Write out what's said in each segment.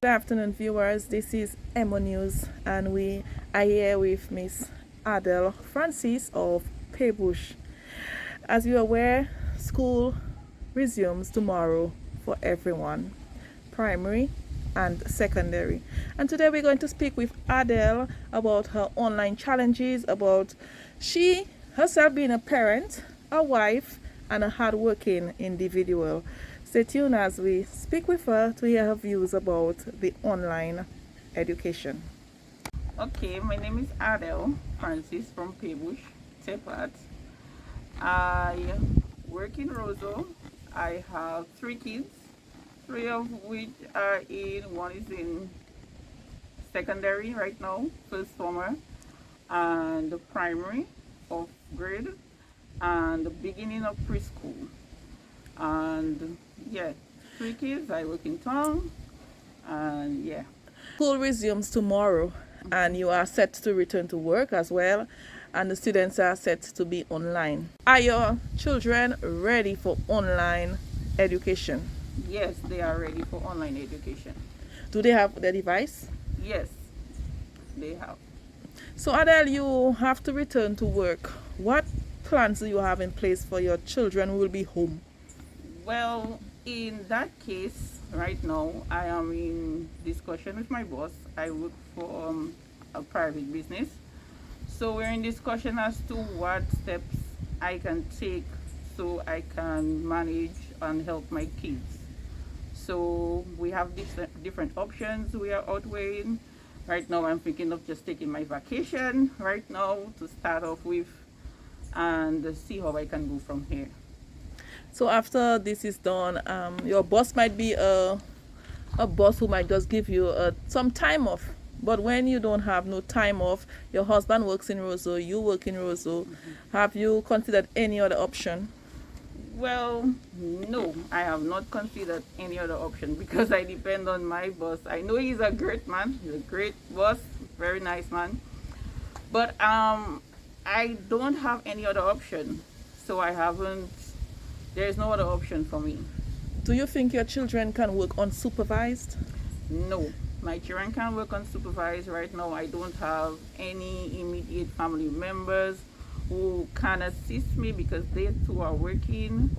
Good afternoon, viewers. This is Emonews, and we are here with Miss Adel Francis of Paybush. As you are aware, school resumes tomorrow for everyone, primary and secondary. And today we're going to speak with Adel about her online challenges, about she herself being a parent, a wife, and a hardworking individual. Stay tuned as we speak with her to hear her views about the online education. Okay, my name is Adel Francis from Paybush, Tepat. I work in Roseau. I have three kids, three of which one is in secondary right now, first summer, and the primary, fourth grade, and the beginning of preschool. And yeah, three kids, I work in town, and yeah. School resumes tomorrow, and you are set to return to work as well, and the students are set to be online. Are your children ready for online education? Yes, they are ready for online education. Do they have the device? Yes, they have. So, Adele, you have to return to work. What plans do you have in place for your children who will be home? Well, in that case, right now, I am in discussion with my boss. I work for a private business. So we're in discussion as to what steps I can take so I can manage and help my kids. So we have different options we are outweighing. Right now, I'm thinking of just taking my vacation right now to start off with and see how I can go from here. So, after this is done, your boss might be a boss who might just give you some time off. But when you don't have no time off, your husband works in Roseau, you work in Roseau. Have you considered any other option? Well, no, I have not considered any other option because I depend on my boss. I know he's a great man, he's a great boss, very nice man. But I don't have any other option. So I haven't, there's no other option for me. Do you think your children can work unsupervised? No, my children can work unsupervised right now. I don't have any immediate family members who can assist me because they too are working.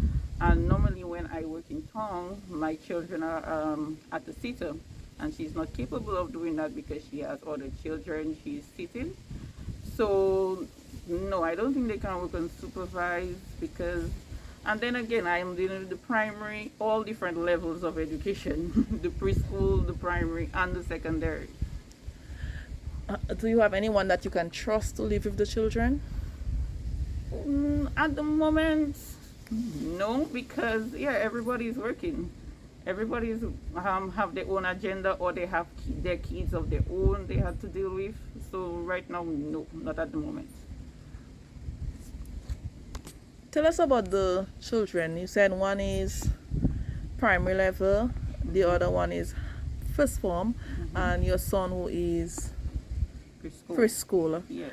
And normally when I work in town, my children are at the sitter, and she's not capable of doing that because she has other children she's sitting. So no, I don't think they can work unsupervised because, and then again, I am dealing with the primary, all different levels of education, the preschool, the primary, and the secondary. Do you have anyone that you can trust to live with the children? At the moment, no, because yeah, everybody's working. Everybody's have their own agenda, or they have their kids of their own they have to deal with. So right now, no, not at the moment. Tell us about the children. You said one is primary level, the other one is first form, and your son who is Preschool. preschool. Yes.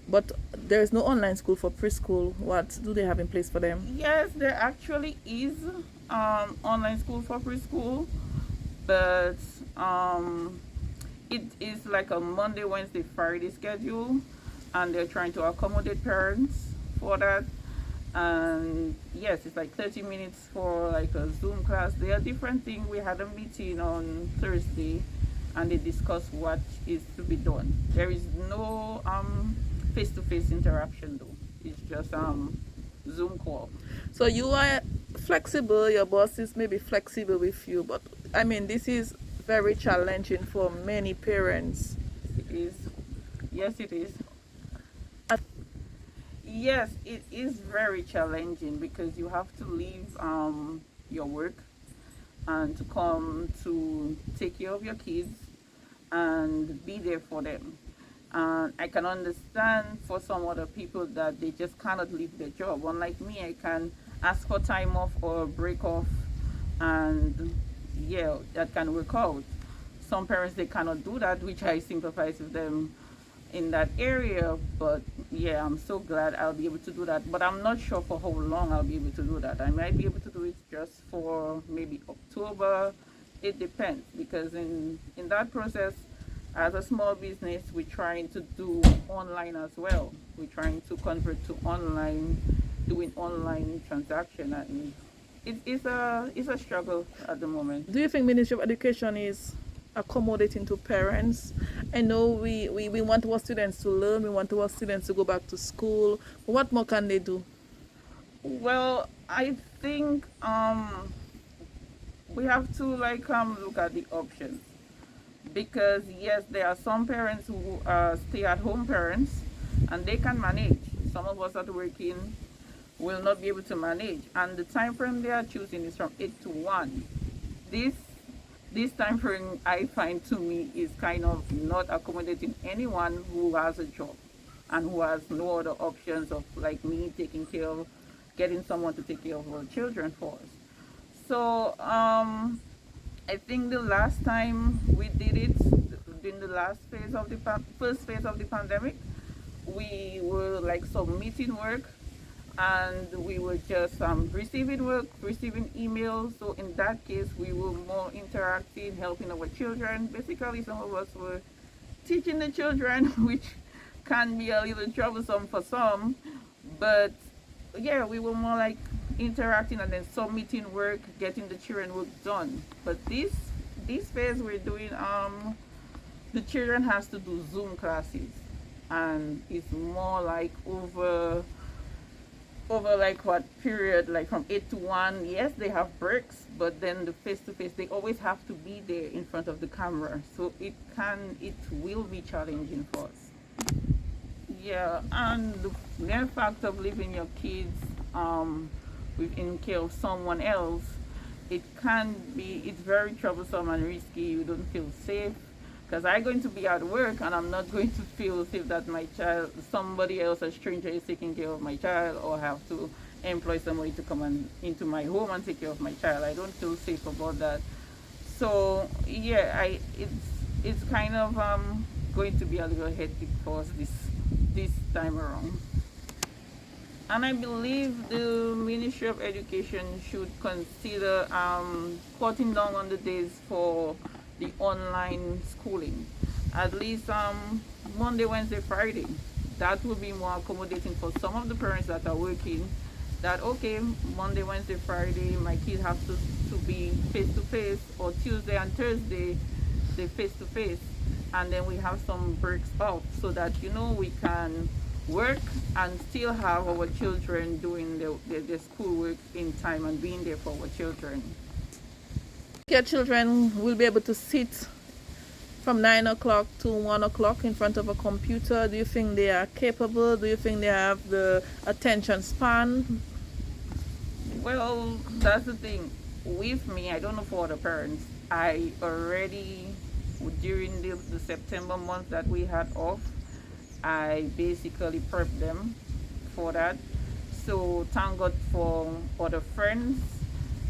But there is no online school for preschool. What do they have in place for them? Yes, there actually is online school for preschool, but it is like a Monday, Wednesday, Friday schedule, and they're trying to accommodate parents for that. And yes, it's like 30 minutes for like a Zoom class. There are different things. We had a meeting on Thursday, and they discussed what is to be done. There is no face-to-face interaction though. It's just Zoom call. So you are flexible, your boss is maybe flexible with you, but I mean, this is very challenging for many parents. It is. Yes, it is. Uh, Yes, it is very challenging because you have to leave your work and to come to take care of your kids and be there for them. And I can understand for some other people that they just cannot leave their job. Unlike me, I can ask for time off or break off, and yeah, that can work out. Some parents they cannot do that, which I sympathize with them in that area. But yeah, I'm so glad I'll be able to do that. But I'm not sure for how long I'll be able to do that. I might be able to do it just for maybe October, it depends, because in that process, as a small business, we're trying to do online as well. We're trying to convert to online, doing online transaction, and it's a struggle at the moment. Do you think Ministry of Education is accommodating to parents? I know we want our students to learn, we want our students to go back to school. What more can they do? Well, I think we have to like look at the options, because yes, there are some parents who are stay-at-home parents, and they can manage. Some of us that are working will not be able to manage, and the time frame they are choosing is from 8 to 1. This this time frame, I find, to me, is kind of not accommodating anyone who has a job and who has no other options of like me taking care of, getting someone to take care of our children for us. So I think the last time we did it, during the last phase of the first phase of the pandemic, we were like submitting work, and we were just receiving work, receiving emails. So in that case, we were more interacting, helping our children. Basically, some of us were teaching the children, which can be a little troublesome for some. But yeah, we were more like interacting and then submitting work, getting the children work done. But this phase we're doing, the children has to do Zoom classes, and it's more like over like what period, like from 8 to 1. Yes, they have breaks, but then the face to face, they always have to be there in front of the camera, so it will be challenging for us. Yeah, and the mere fact of leaving your kids in care of someone else, it's very troublesome and risky. You don't feel safe, because I'm going to be at work and I'm not going to feel safe that my child, somebody else, a stranger, is taking care of my child, or have to employ somebody to come into my home and take care of my child. I don't feel safe about that. So yeah, it's kind of going to be a little hectic for us this time around. And I believe the Ministry of Education should consider cutting down on the days for the online schooling. At least Monday, Wednesday, Friday. That would be more accommodating for some of the parents that are working. That okay, Monday, Wednesday, Friday, my kid has to be face to face, or Tuesday and Thursday, they face to face, and then we have some breaks off, so that we can work and still have our children doing the schoolwork in time and being there for our children. Your children will be able to sit from 9 o'clock to 1 o'clock in front of a computer. Do you think they are capable? Do you think they have the attention span? Well, that's the thing. With me, I don't know for other parents. I already, during the September month that we had off, I basically prepped them for that. So thank God for other friends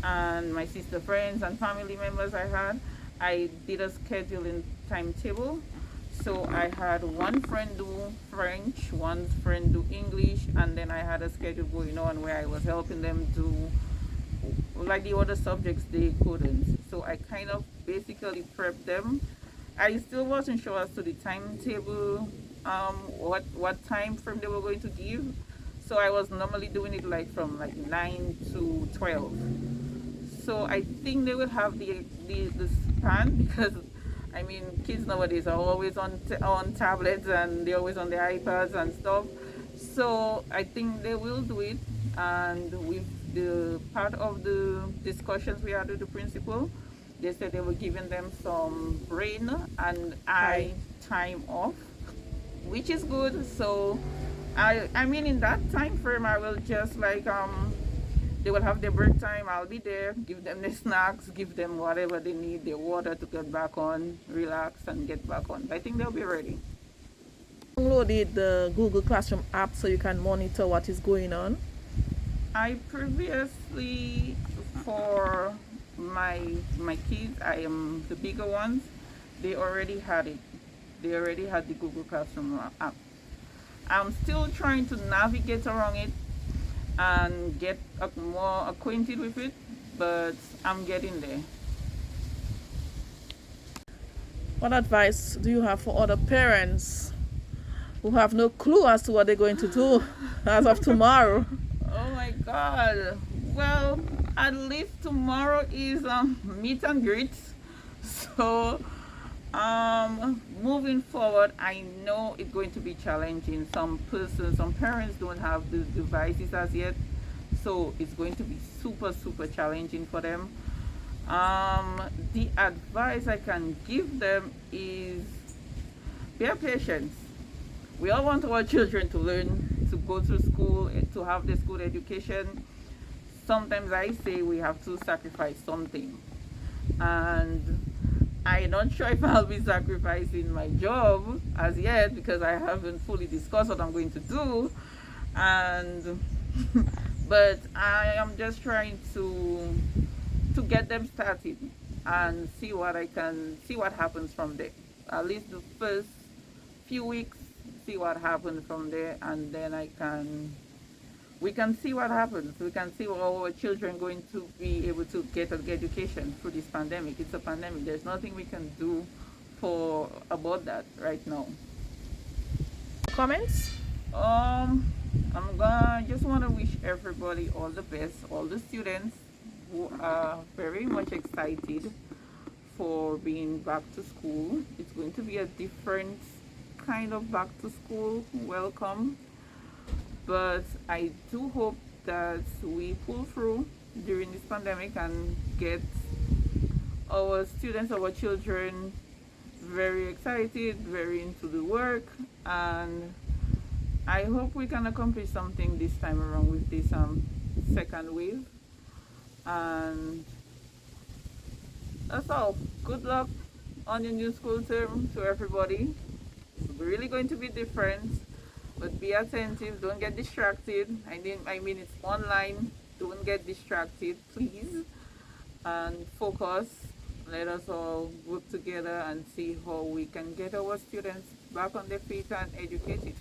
and my sister friends and family members I had. I did a scheduling timetable. So I had one friend do French, one friend do English, and then I had a schedule going on where I was helping them do like the other subjects they couldn't. So I kind of basically prepped them. I still wasn't sure as to the timetable, what time frame they were going to give. So I was normally doing it like from like 9 to 12. So I think they will have the span, because I mean, kids nowadays are always on tablets, and they're always on their iPads and stuff. So I think they will do it. And with the part of the discussions we had with the principal, they said they were giving them some brain and eye time off, which is good. So I mean, in that time frame, I will just like they will have their break time. I'll be there, give them the snacks, give them whatever they need, their water to get back on, relax and get back on. I think they'll be ready. Downloaded the Google Classroom app so you can monitor what is going on. I previously, for my kids, I am the bigger ones, they already had it. They already had the Google Classroom app. I'm still trying to navigate around it and get more acquainted with it, but I'm getting there. What advice do you have for other parents who have no clue as to what they're going to do as of tomorrow? Oh my God. Well, at least tomorrow is meet and greet. So, moving forward, I know it's going to be challenging. Some parents don't have the devices as yet, so it's going to be super, super challenging for them. The advice I can give them is be patient. We all want our children to learn, to go to school, to have the school education. Sometimes I say we have to sacrifice something. And I'm not sure if I'll be sacrificing my job as yet because I haven't fully discussed what I'm going to do. And but I am just trying to get them started and see what happens from there. At least the first few weeks, see what happens from there, and then we can see what happens. We can see how our children going to be able to get an education through this pandemic. It's a pandemic. There's nothing we can do for about that right now. Comments? I'm gonna just want to wish everybody all the best, all the students who are very much excited for being back to school. It's going to be a different kind of back to school welcome, but I do hope that we pull through during this pandemic and get our students, our children very excited, very into the work, and I hope we can accomplish something this time around with this second wave. And that's all. Good luck on your new school term to everybody. It's really going to be different, but be attentive. Don't get distracted. I mean, it's online. Don't get distracted, please, and focus. Let us all work together and see how we can get our students back on their feet and educated.